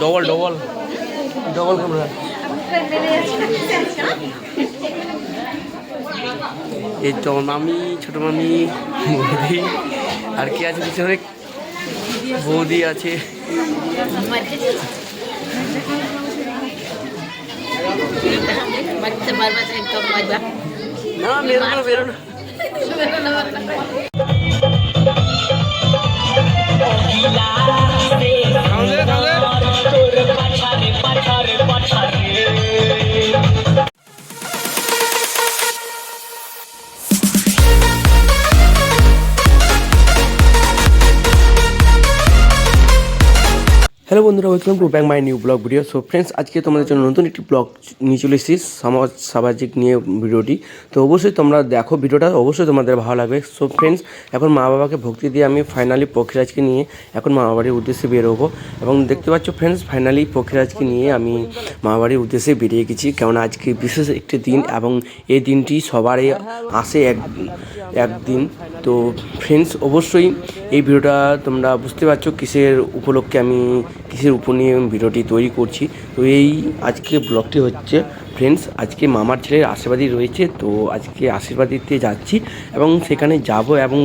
Double double double camera. এই তো মামি, ছোট মামি, বৌদি, আর কি আছে পিছনে? বৌদি আছে। না বেরোনো বেরোনো। হ্যালো বন্ধুরা, welcome to back my new blog video. So friends, আজকে তোমাদের জন্য নতুন একটি ব্লগ নিয়ে চলে এসেছি, সামাজিক নিয়ে ভিডিওটি। তো অবশ্যই তোমরা দেখো ভিডিওটা, অবশ্যই তোমাদের ভালো লাগবে। সো ফ্রেন্ডস, এখন মা বাবাকে ভক্তি দিয়ে আমি ফাইনালি পক্ষীরাজকে নিয়ে এখন মামা বাড়ির উদ্দেশ্যে বেরোবো। এবং দেখতে পাচ্ছ ফ্রেন্ডস, ফাইনালি পক্ষীরাজকে নিয়ে আমি মামা বাড়ির উদ্দেশ্যে বেরিয়ে গেছি। কেননা আজকে বিশেষ একটি দিন এবং এই দিনটি সবারই আসে একদিন। তো ফ্রেন্ডস, অবশ্যই এই ভিডিওটা তোমরা বুঝতে পারছো কিসের উপলক্ষে আমি কিসের উপর নিয়ে ভিডিওটি তৈরি করছি। তো এই আজকে ব্লগটি হচ্ছে ফ্রেন্ডস, আজকে মামার ছেলের আশীর্বাদী রয়েছে। তো আজকে আশীর্বাদ দিতে যাচ্ছি এবং সেখানে যাব এবং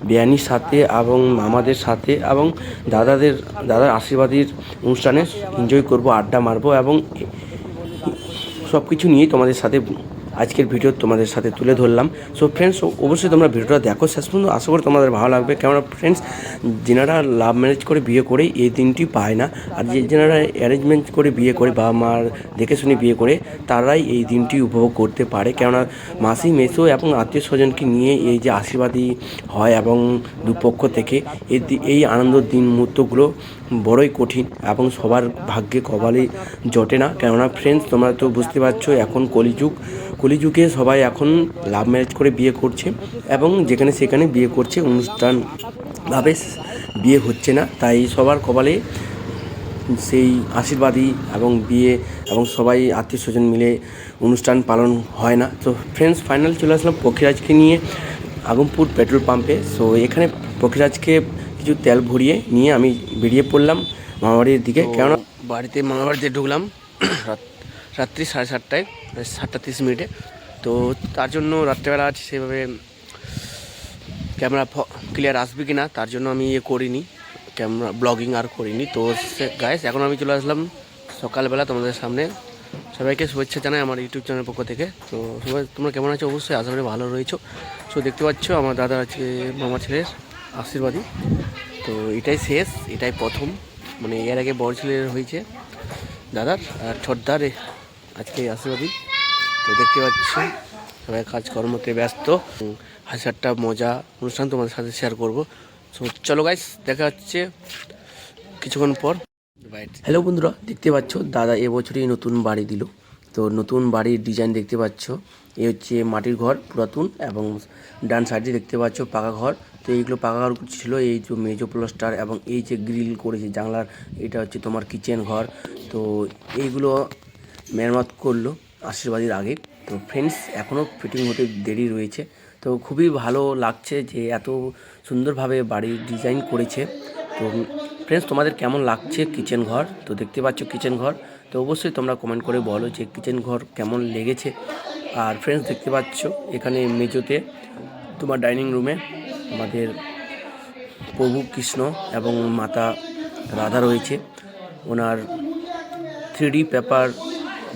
বিয়ানির সাথে এবং মামাদের সাথে এবং দাদার আশীর্বাদীর অনুষ্ঠানে এনজয় করব, আড্ডা মারবো এবং সব কিছু নিয়েই তোমাদের সাথে আজকের ভিডিও তোমাদের সাথে তুলে ধরলাম। সো ফ্রেন্ডস, অবশ্যই তোমরা ভিডিওটা দেখো শেষ পর্যন্ত, আশা করি তোমাদের ভালো লাগবে। কেননা ফ্রেন্ডস, যেনারা লাভ ম্যারেজ করে বিয়ে করে এই দিনটি পায় না, আর যেনারা অ্যারেঞ্জমেন্ট করে বিয়ে করে বাবা মার দেখে শুনে বিয়ে করে তারাই এই দিনটি উপভোগ করতে পারে। কেননা মাসি মেসো এবং আত্মীয় স্বজনকে নিয়ে এই যে আশীর্বাদী হয় এবং দুপক্ষ থেকে এই আনন্দের দিন মুহূর্তগুলো বড়ই কঠিন এবং সবার ভাগ্যে কপালে জটে না। কেননা ফ্রেন্ডস, তোমরা তো বুঝতে পারছো এখন কলিযুগে সবাই এখন লাভ ম্যারেজ করে বিয়ে করছে এবং যেখানে সেখানে বিয়ে করছে, অনুষ্ঠানভাবে বিয়ে হচ্ছে না। তাই সবার কপালে সেই আশীর্বাদী এবং বিয়ে এবং সবাই আত্মীয় স্বজন মিলে অনুষ্ঠান পালন হয় না। তো ফ্রেন্ডস, ফাইনাল চলে আসলাম পক্ষীরাজকে নিয়ে আগমপুর পেট্রোল পাম্পে। সো এখানে পক্ষীরাজকে কিছু তেল ভরিয়ে নিয়ে আমি বেরিয়ে পড়লাম মামাবাড়ির দিকে। কেননা বাড়িতে মামাবাড়িতে ঢুকলাম রাত্রি 7:30টায়, 7:30 তো তার জন্য রাত্রেবেলা আছে সেভাবে ক্যামেরা ক্লিয়ার আসবে কি না তার জন্য আমি করিনি, ক্যামেরা ব্লগিং আর করিনি। তো গাইস, এখন আমি চলে আসলাম সকালবেলা তোমাদের সামনে। সবাইকে শুভেচ্ছা জানাই আমার ইউটিউব চ্যানেলের পক্ষ থেকে। তো সবাই তোমরা কেমন আছো? অবশ্যই আশা করি ভালো রয়েছো। সো দেখতে পাচ্ছ আমার দাদা আছে মামা ছেলের আশীর্বাদী। তো এটাই শেষ, এটাই প্রথম, মানে এর আগে বড় ছেলের হয়েছে দাদার, আর ছোটদার আজকে আশীর্বাদী। তো দেখতে পাচ্ছ সবাই কাজকর্মতে ব্যস্ত, হাজারটা মজা অনুষ্ঠান তোমাদের সাথে শেয়ার করবো। সো চলো গাইস, দেখা হচ্ছে কিছুক্ষণ পর। হ্যালো বন্ধুরা, দেখতে পাচ্ছ দাদা এবছরই নতুন বাড়ি দিল। তো নতুন বাড়ির ডিজাইন দেখতে পাচ্ছ, এই হচ্ছে মাটির ঘর পুরাতন এবং ডান সাইডে দেখতে পাচ্ছ পাকা ঘর। তো এইগুলো পাকা ঘর ছিল, এই যে মেজো প্লাস্টার এবং এই যে গ্রিল করেছে জানলার, এটা হচ্ছে তোমার কিচেন ঘর। তো এইগুলো মেরামত করলো আশীর্বাদের আগে। তো ফ্রেন্ডস, এখনও ফিটিং হতে দেরি রয়েছে। তো খুবই ভালো লাগছে যে এত সুন্দরভাবে বাড়ির ডিজাইন করেছে। তো ফ্রেন্ডস, তোমাদের কেমন লাগছে কিচেন ঘর? তো দেখতে পাচ্ছ কিচেন ঘর, তো অবশ্যই তোমরা কমেন্ট করে বলো যে কিচেন ঘর কেমন লেগেছে। আর ফ্রেন্ডস, দেখতে পাচ্ছ এখানে মেজোতে তোমার ডাইনিং রুমে আমাদের প্রভু কৃষ্ণ এবং মাতা রাধা রয়েছে। ওনার 3D পেপার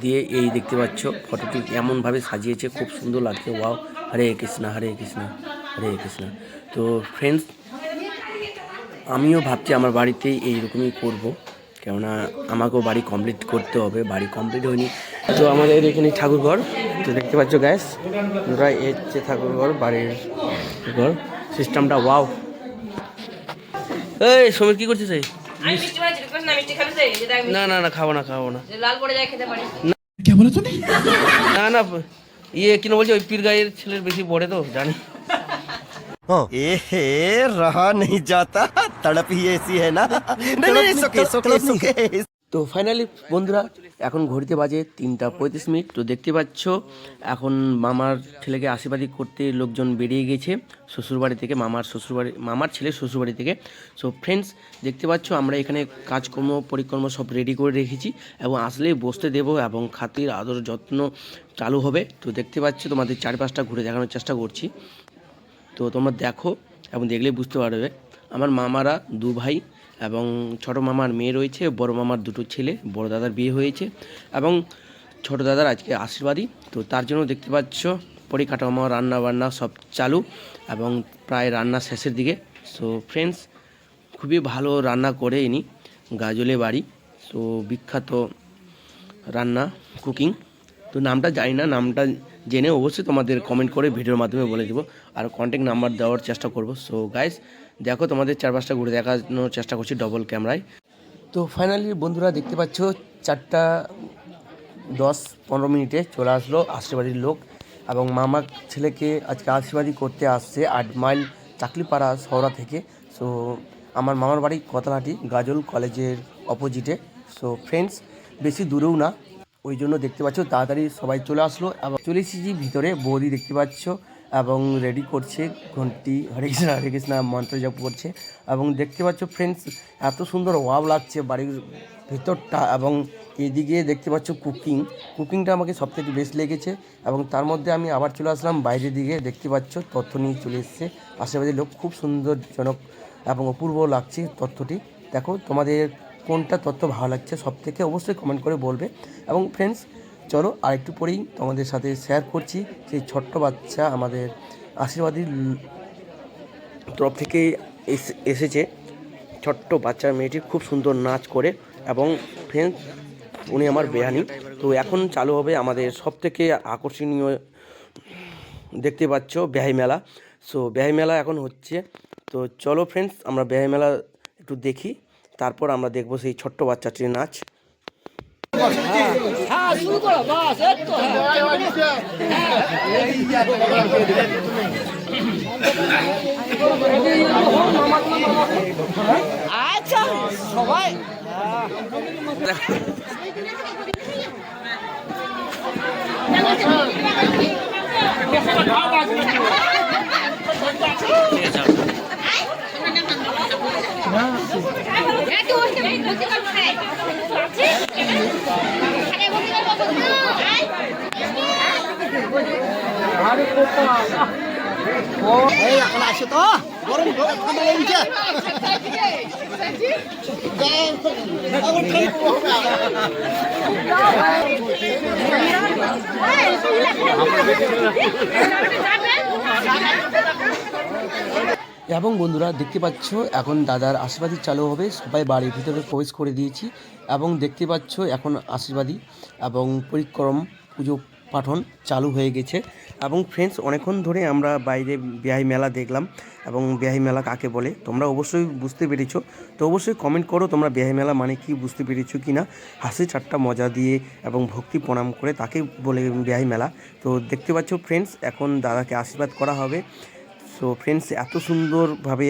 দিয়ে এই দেখতে পাচ্ছ ফটোটি এমনভাবে সাজিয়েছে, খুব সুন্দর লাগছে। ওয়াও, হরে কৃষ্ণ হরে কৃষ্ণ হরে কৃষ্ণ। তো ফ্রেন্ডস, আমিও ভাবছি আমার বাড়িতেই এইরকমই করব, কেননা আমাকেও বাড়ি কমপ্লিট করতে হবে, বাড়ি কমপ্লিট হয়নি। তো আমাদের এখানে ঠাকুরঘর, তো দেখতে পাচ্ছ গ্যাস ওরা এর যে ঠাকুরঘর, বাড়ির ঘর সিস্টেমটা। ওয়াও, এই সমীর কী করছিস? না না না, খাবো না না না, ইয়ে কিনা বলছি, ওই পীর গায়ের ছেলের বেশি পড়ে তো জানি। रहा नहीं जाता, तड़प ही ऐसी है ना। नहीं, नहीं, सुके, सुके, सुके। তো তো ফাইনালি বন্ধুরা এখন ঘড়িতে বাজে 3:35। তো দেখতে পাচ্ছ এখন মামার ছেলেকে আশীর্বাদী করতে লোকজন বেরিয়ে গেছে শ্বশুরবাড়ি থেকে, মামার ছেলের শ্বশুরবাড়ি থেকে। সো ফ্রেন্ডস দেখতে পাচ্ছ আমরা এখানে কাজকর্ম পরিকর্ম সব রেডি করে রেখেছি এবং আসলেই বসতে দেবো এবং খাতির আদর যত্ন চালু হবে। তো দেখতে পাচ্ছ তোমাদের চারপাশটা ঘুরে দেখানোর চেষ্টা করছি, তো তোমরা দেখো এবং দেখলেই বুঝতে পারবে। আমার মামারা 2 ভাই এবং ছোটো মামার মেয়ে রয়েছে, বড় মামার 2টো ছেলে, বড় দাদার বিয়ে হয়েছে এবং ছোটো দাদার আজকে আশীর্বাদী। তো তার জন্য দেখতে পাচ্ছ পরিকাঠামো রান্না বান্না সব চালু এবং প্রায় রান্না শেষের দিকে। সো ফ্রেন্ডস খুবই ভালো রান্না করে ইনি, গাজলে বাড়ি। সো বিখ্যাত রান্না কুকিং। তো নামটা জানি না, নামটা জেনে অবশ্যই তোমাদের কমেন্ট করে ভিডিওর মাধ্যমে বলে দেবো আর কন্ট্যাক্ট নাম্বার দেওয়ার চেষ্টা করব। সো গাইস দেখো তোমাদের চারপাশটা ঘুরে দেখানোর চেষ্টা করছি ডবল ক্যামেরায়। তো ফাইনালি বন্ধুরা দেখতে পাচ্ছ 4:10-15 চলে আসলো আশীর্বাদীর লোক এবং মামার ছেলেকে আজকে আশীর্বাদী করতে আসছে 8 মাইল চাকলিপাড়া শহরা থেকে। সো আমার মামার বাড়ি কতলাহাটি গাজল কলেজের অপোজিটে। সো ফ্রেন্ডস বেশি দূরেও না, ওই জন্য দেখতে পাচ্ছ তাড়াতাড়ি সবাই চলে আসলো এবং চলে এসেছি ভিতরে। বৌদি দেখতে পাচ্ছ এবং রেডি করছে ঘন্টি হরে কৃষ্ণ মন্ত্র জপ করছে এবং দেখতে পাচ্ছ ফ্রেন্ডস এত সুন্দর ওয়াও লাগছে বাড়ির ভিতরটা এবং এইদিকে দেখতে পাচ্ছ কুকিংটা আমাকে সবথেকে বেস্ট লেগেছে এবং তার মধ্যে আমি আবার চলে আসলাম বাইরের দিকে। দেখতে পাচ্ছ তথ্য নিয়ে চলে এসছে আশেপাশের লোক, খুব সুন্দরজনক এবং অপূর্ব লাগছে তথ্যটি। দেখো তোমাদের কোনটা তথ্য ভালো লাগছে সব থেকে অবশ্যই কমেন্ট করে বলবে। এবং ফ্রেন্ডস চলো আর একটু পরেই তোমাদের সাথে শেয়ার করছি সেই ছোট্ট বাচ্চা আমাদের আশীর্বাদীর তরফ থেকে এসেছে। ছোট্ট বাচ্চা মেয়েটি খুব সুন্দর নাচ করে এবং ফ্রেন্ডস উনি আমার বেহানি। তো এখন চালু হবে আমাদের সব থেকে আকর্ষণীয়, দেখতে পাচ্ছ বেহাই মেলা। সো বেহাই মেলা এখন হচ্ছে। তো চলো ফ্রেন্ডস আমরা বেহাই মেলা একটু দেখি, তারপর আমরা দেখবো সেই ছোট্ট বাচ্চাটির নাচ। আচ্ছা সবাই এখন আসে তো গরম ঠান্ডা লেগেছে। এবং বন্ধুরা দেখতে পাচ্ছ এখন দাদার আশীর্বাদী চালু হবে, সবাই বাড়ির ভিতরে প্রবেশ করে দিয়েছি এবং দেখতে পাচ্ছ এখন আশীর্বাদী এবং পরিক্রম পুজো পাঠন চালু হয়ে গেছে। এবং ফ্রেন্ডস অনেকক্ষণ ধরে আমরা বাইরে বেহাই মেলা দেখলাম এবং বেহাই মেলা কাকে বলে তোমরা অবশ্যই বুঝতে পেরেছো। তো অবশ্যই কমেন্ট করো তোমরা বেহাই মেলা মানে কি বুঝতে পেরেছো কি না। হাসি ঠাট্টা মজা দিয়ে এবং ভক্তি প্রণাম করে তাকে বলে বেহাই মেলা। তো দেখতে পাচ্ছ ফ্রেন্ডস এখন দাদাকে আশীর্বাদ করা হবে। সো ফ্রেন্ডস এত সুন্দরভাবে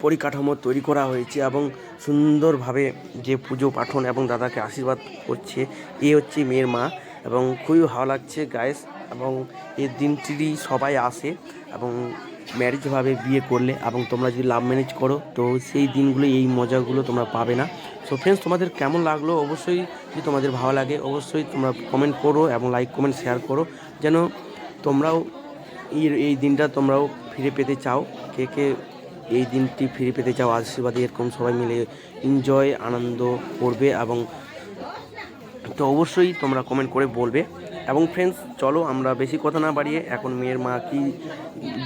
পরিকাঠামো তৈরি করা হয়েছে এবং সুন্দরভাবে যে পুজো পাঠন এবং দাদাকে আশীর্বাদ করছে, এ হচ্ছে মেয়ের মা এবং খুবই ভালো লাগছে গাইস। এবং এই দিনটি সবাই আসে এবং ম্যারেজভাবে বিয়ে করলে এবং তোমরা যদি লাভ ম্যারেজ করো তো সেই দিনগুলো এই মজাগুলো তোমরা পাবে না। সো ফ্রেন্ডস তোমাদের কেমন লাগলো অবশ্যই, যদি তোমাদের ভালো লাগে অবশ্যই তোমরা কমেন্ট করো এবং লাইক কমেন্ট শেয়ার করো, যেন তোমরাও এই দিনটা তোমরাও ফিরে পেতে চাও। কে কে এই দিনটি ফিরে পেতে চাও আশীর্বাদে এরকম সবাই মিলে এনজয় আনন্দ করবে এবং তো অবশ্যই তোমরা কমেন্ট করে বলবে। এবং ফ্রেন্ডস চলো আমরা বেশি কথা না বাড়িয়ে এখন মেয়ের মা কি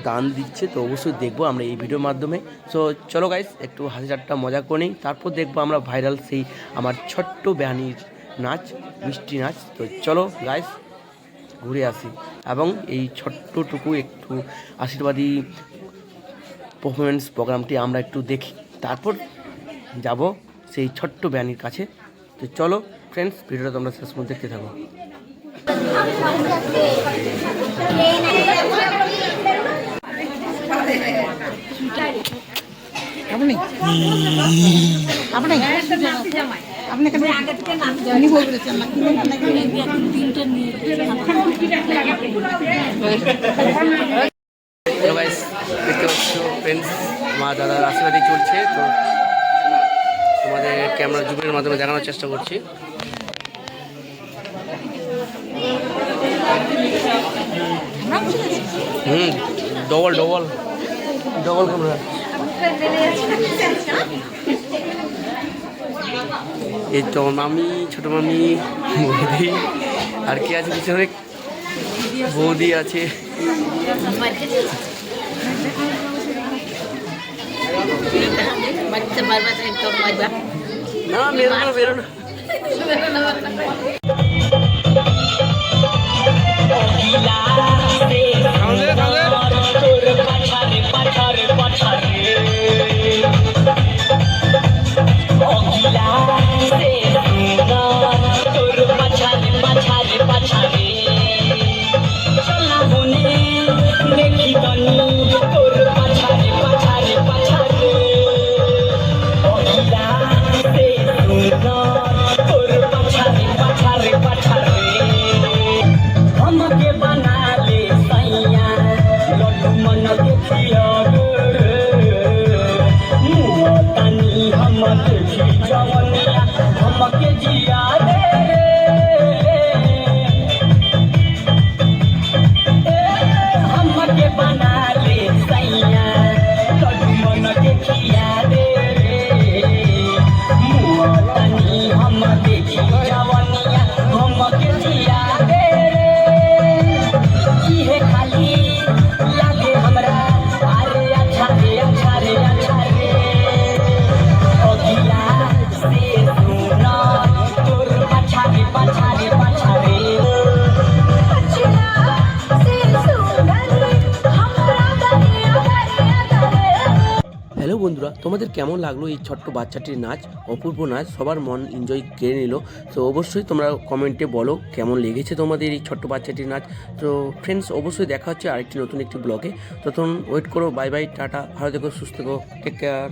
দান দিচ্ছে তো অবশ্যই দেখবো আমরা এই ভিডিওর মাধ্যমে। সো চলো গাইস একটু হাসি ঠাট্টা মজা করে নিই, তারপর দেখবো আমরা ভাইরাল সেই আমার ছোট্ট বেহানির নাচ, মিষ্টি নাচ। তো চলো গাইস ঘুরে আসি এবং এই ছোট্টটুকু একটু আশীর্বাদী পারফরমেন্স প্রোগ্রামটি আমরা একটু দেখি, তারপর যাব সেই ছোট্ট বেহানির কাছে। তো চলো ফ্রেন্ডস ভিডিওটা তোমরা শেষ পর্যন্ত দেখতে থাকো। আপনি আপনাকে উনি বলতেছেন না হ্যালো গাইস, দেখতে পাচ্ছ ফ্রেন্ডস মা দাদার আশীর্বাদই চলছে। তো তোমাদের ক্যামেরা জুমের মাধ্যমে দেখানোর চেষ্টা করছি। Double double double camera. এই তো মামি, ছোট মামি, বৌদি, আর কি আছে পিছনে? বৌদি আছে। না বেরোনো বেরোনো। হ্যালো বন্ধুরা, তোমাদের কেমন লাগলো এই ছোট্ট বাচ্চাটির নাচ? অপূর্ব নাচ, সবার মন এনজয় কেড়ে নিল। তো অবশ্যই তোমরা কমেন্টে বলো কেমন লেগেছে তোমাদের এই ছোট্ট বাচ্চাটির নাচ। তো ফ্রেন্ডস, অবশ্যই দেখা হচ্ছে আরেকটি নতুন একটি ব্লগে। তখন ওয়েট করো। বাই বাই, টাটা, ভালো থেকো, সুস্থ থেকো, টেক কেয়ার।